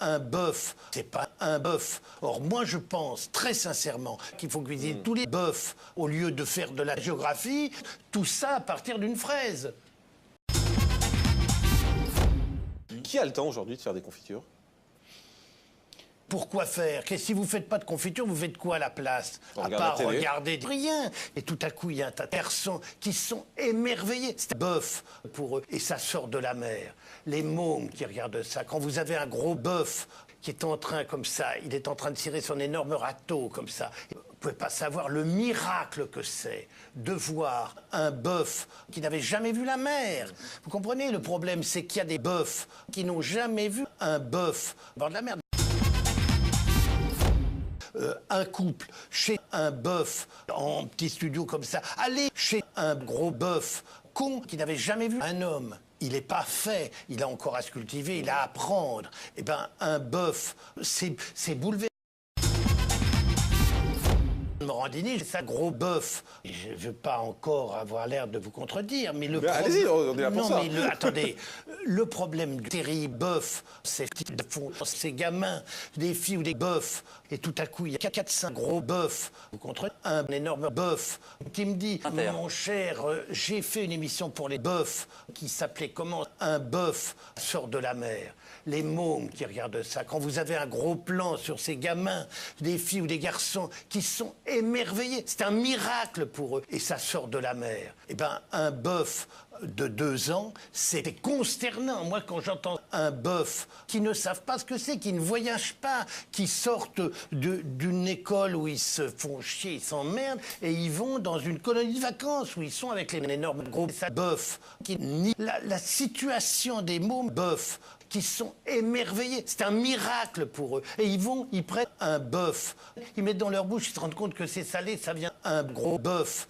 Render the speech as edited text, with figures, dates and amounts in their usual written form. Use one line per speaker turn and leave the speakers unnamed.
Un bœuf, c'est pas un bœuf. Or, moi, je pense très sincèrement qu'il faut cuisiner tous les bœufs au lieu de faire de la géographie, tout ça à partir d'une fraise.
Qui a le temps aujourd'hui de faire des confitures?
Pourquoi faire? Si vous ne faites pas de confiture, vous faites quoi à la place? À part regarder rien. Et tout à coup, il y a un tas de personnes qui sont émerveillées. C'est un bœuf pour eux. Et ça sort de la mer. Les mômes qui regardent ça, quand vous avez un gros bœuf qui est en train, comme ça, il est en train de tirer son énorme râteau, comme ça. Vous ne pouvez pas savoir le miracle que c'est de voir un bœuf qui n'avait jamais vu la mer. Vous comprenez? Le problème, c'est qu'il y a des bœufs qui n'ont jamais vu un bœuf au bord de la mer. Un couple chez un bœuf en petit studio comme ça, allez chez un gros bœuf con qui n'avait jamais vu un homme. Il n'est pas fait, il a encore à se cultiver, il a à apprendre. Eh bien, un bœuf, c'est bouleversant. Morandini, c'est ça, gros bœuf. Je ne veux pas encore avoir l'air de vous contredire, mais le problème...
Allez-y, on est là pour ça.
Non, mais attendez, le problème du terrible bœuf, c'est ces gamins, des filles ou des bœufs, et tout à coup, il y a 4-5 gros bœufs, vous comprenez, un énorme bœuf, qui me dit, mon cher, j'ai fait une émission pour les bœufs, qui s'appelait comment? Un bœuf sort de la mer. Les mômes qui regardent ça, quand vous avez un gros plan sur ces gamins, des filles ou des garçons qui sont émerveillés, c'est un miracle pour eux, et ça sort de la mer. Eh bien, un bœuf de 2 ans, c'est consternant. Moi, quand j'entends un bœuf qui ne savent pas ce que c'est, qui ne voyagent pas, qui sortent d'une école où ils se font chier, ils s'emmerdent, et ils vont dans une colonie de vacances où ils sont avec les énormes gros bœufs, qui nient la situation des mômes bœufs, qui sont émerveillés. C'est un miracle pour eux. Et ils prennent un bœuf, ils mettent dans leur bouche, ils se rendent compte que c'est salé, ça vient un gros bœuf